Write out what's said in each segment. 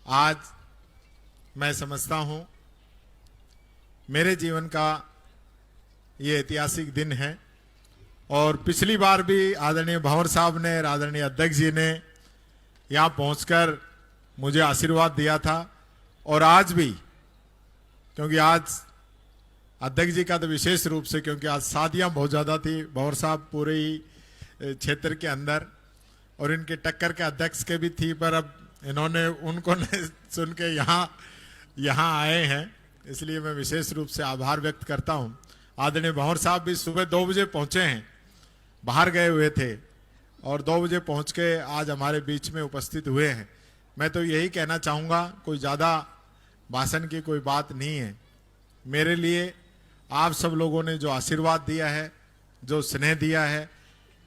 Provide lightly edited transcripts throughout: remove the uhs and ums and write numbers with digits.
आज मैं समझता हूं मेरे जीवन का ये ऐतिहासिक दिन है और पिछली बार भी आदरणीय भंवर साहब ने, आदरणीय अध्यक्ष जी ने यहाँ पहुंचकर मुझे आशीर्वाद दिया था और आज भी, क्योंकि आज अध्यक्ष जी का तो विशेष रूप से, क्योंकि आज शादियां बहुत ज़्यादा थी भंवर साहब पूरे ही क्षेत्र के अंदर और इनके टक्कर के अध्यक्ष के भी थी, पर अब इन्होंने उनको सुन के यहाँ आए हैं, इसलिए मैं विशेष रूप से आभार व्यक्त करता हूं। आदरणीय भंवर साहब भी सुबह 2 बजे पहुंचे हैं, बाहर गए हुए थे और 2 बजे पहुंच के आज हमारे बीच में उपस्थित हुए हैं। मैं तो यही कहना चाहूँगा, कोई ज़्यादा भाषण की कोई बात नहीं है। मेरे लिए आप सब लोगों ने जो आशीर्वाद दिया है, जो स्नेह दिया है,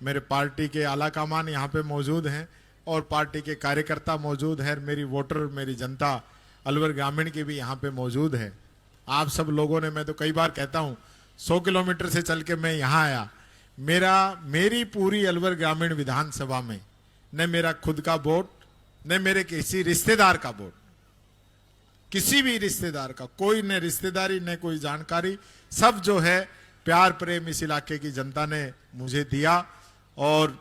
मेरे पार्टी के आला कमान यहाँ पे मौजूद हैं और पार्टी के कार्यकर्ता मौजूद हैं, मेरी वोटर, मेरी जनता अलवर ग्रामीण की भी यहाँ पे मौजूद है। आप सब लोगों ने, मैं तो कई बार कहता हूँ 100 किलोमीटर से चल के मैं यहाँ आया। मेरी पूरी अलवर ग्रामीण विधानसभा में न मेरा खुद का वोट, न मेरे किसी रिश्तेदार का वोट, किसी भी रिश्तेदार का कोई न रिश्तेदारी न कोई जानकारी, सब जो है प्यार प्रेम इस इलाके की जनता ने मुझे दिया और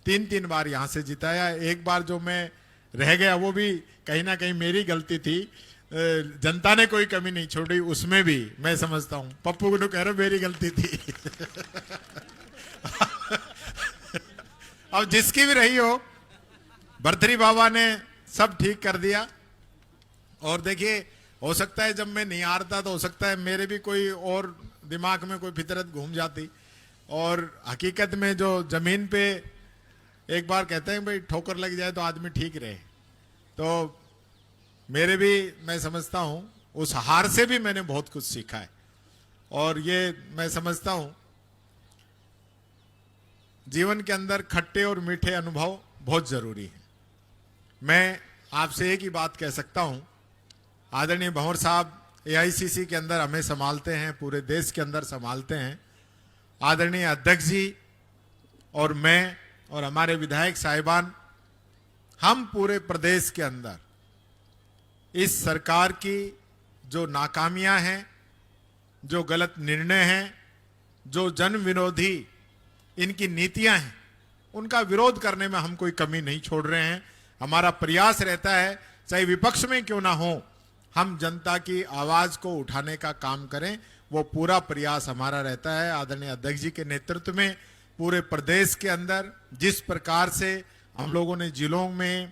3 बार यहाँ से जिताया। एक बार जो मैं रह गया वो भी कहीं ना कहीं मेरी गलती थी, जनता ने कोई कमी नहीं छोड़ी, उसमें भी मैं समझता हूँ पप्पू को कह रहा मेरी गलती थी अब जिसकी भी रही हो, भरतरी बाबा ने सब ठीक कर दिया। और देखिए, हो सकता है जब मैं नहीं हारता तो हो सकता है मेरे भी कोई और दिमाग में कोई फितरत घूम जाती, और हकीकत में जो जमीन पे एक बार कहते हैं भाई ठोकर लग जाए तो आदमी ठीक रहे, तो मेरे भी, मैं समझता हूं उस हार से भी मैंने बहुत कुछ सीखा है और ये मैं समझता हूं जीवन के अंदर खट्टे और मीठे अनुभव बहुत जरूरी है। मैं आपसे एक ही बात कह सकता हूं, आदरणीय भंवर साहब एआईसीसी के अंदर हमें संभालते हैं, पूरे देश के अंदर संभालते हैं। आदरणीय अध्यक्ष जी और मैं और हमारे विधायक साहिबान, हम पूरे प्रदेश के अंदर इस सरकार की जो नाकामियां हैं, जो गलत निर्णय हैं, जो जन विरोधी इनकी नीतियां हैं, उनका विरोध करने में हम कोई कमी नहीं छोड़ रहे हैं। हमारा प्रयास रहता है, चाहे विपक्ष में क्यों ना हो, हम जनता की आवाज को उठाने का काम करें, वो पूरा प्रयास हमारा रहता है। आदरणीय अध्यक्ष जी के नेतृत्व में पूरे प्रदेश के अंदर जिस प्रकार से हम लोगों ने जिलों में,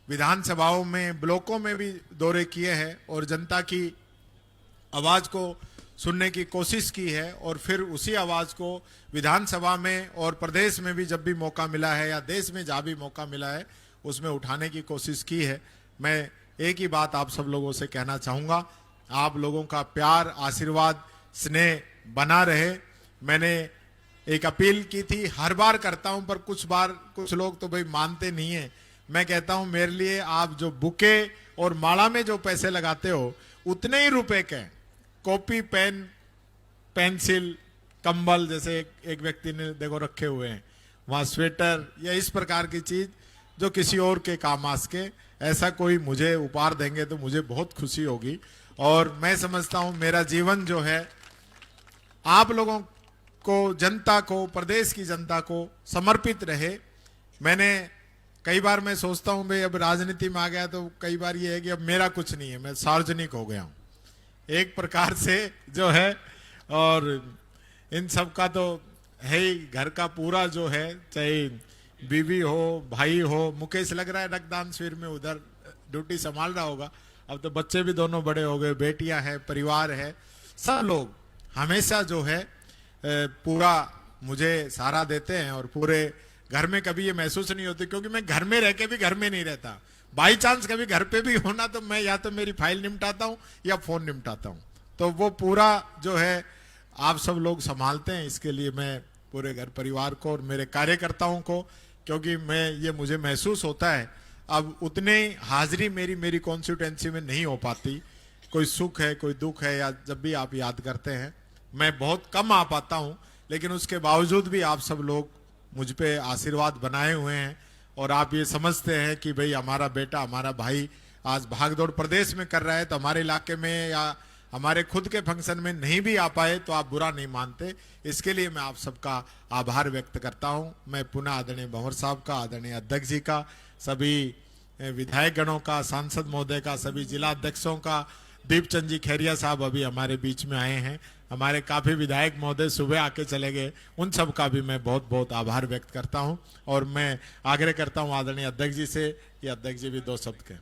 विधानसभाओं में, ब्लॉकों में भी दौरे किए हैं और जनता की आवाज को सुनने की कोशिश की है और फिर उसी आवाज को विधानसभा में और प्रदेश में भी जब भी मौका मिला है या देश में जहाँ भी मौका मिला है उसमें उठाने की कोशिश की है। मैं एक ही बात आप सब लोगों से कहना चाहूँगा, आप लोगों का प्यार, आशीर्वाद, स्नेह बना रहे। मैंने एक अपील की थी, हर बार करता हूं, पर कुछ लोग तो भाई मानते नहीं है। मैं कहता हूं मेरे लिए आप जो बुके और माला में जो पैसे लगाते हो उतने ही रुपए के कॉपी, पेन, पेंसिल, कंबल, जैसे एक व्यक्ति ने देखो रखे हुए हैं वहां, स्वेटर या इस प्रकार की चीज जो किसी और के काम आ सके, ऐसा कोई मुझे उपहार देंगे तो मुझे बहुत खुशी होगी। और मैं समझता हूं मेरा जीवन जो है आप लोगों को, जनता को, प्रदेश की जनता को समर्पित रहे। मैंने कई बार मैं सोचता हूं भाई अब राजनीति में आ गया तो कई बार ये है कि अब मेरा कुछ नहीं है, मैं सार्वजनिक हो गया हूं एक प्रकार से जो है, और इन सब का तो है ही, घर का पूरा जो है, चाहे बीवी हो, भाई हो, मुकेश लग रहा है रक्तदान शिविर में उधर ड्यूटी संभाल रहा होगा, अब तो बच्चे भी दोनों बड़े हो गए, बेटियां हैं, परिवार है, सब लोग हमेशा जो है पूरा मुझे सहारा देते हैं और पूरे घर में कभी ये महसूस नहीं होती, क्योंकि मैं घर में रह के भी घर में नहीं रहता। बाई चांस कभी घर पे भी होना तो मैं या तो मेरी फाइल निपटाता हूँ या फोन निपटाता हूँ, तो वो पूरा जो है आप सब लोग संभालते हैं। इसके लिए मैं पूरे घर परिवार को और मेरे कार्यकर्ताओं को, क्योंकि ये मुझे महसूस होता है अब उतने हाजिरी मेरी कॉन्स्टिट्यूएंसी में नहीं हो पाती, कोई सुख है, कोई दुख है, या जब भी आप याद करते हैं मैं बहुत कम आ पाता हूं, लेकिन उसके बावजूद भी आप सब लोग मुझ पे आशीर्वाद बनाए हुए हैं और आप ये समझते हैं कि भाई हमारा बेटा, हमारा भाई आज भागदौड़ प्रदेश में कर रहा है, तो हमारे इलाके में या हमारे खुद के फंक्शन में नहीं भी आ पाए तो आप बुरा नहीं मानते। इसके लिए मैं आप सबका आभार व्यक्त करता हूं। मैं पुनः आदरणीय भंवर साहब का, आदरणीय अध्यक्ष जी का, सभी विधायक गणों का, सांसद महोदय का, सभी जिला अध्यक्षों का, दीपचंद जी खैरिया साहब अभी हमारे बीच में आए हैं, हमारे काफी विधायक महोदय सुबह आके चले गए, उन सब का भी मैं बहुत बहुत आभार व्यक्त करता हूं। और मैं आग्रह करता हूं आदरणीय अध्यक्ष जी से कि अध्यक्ष जी भी 2 शब्द कहें।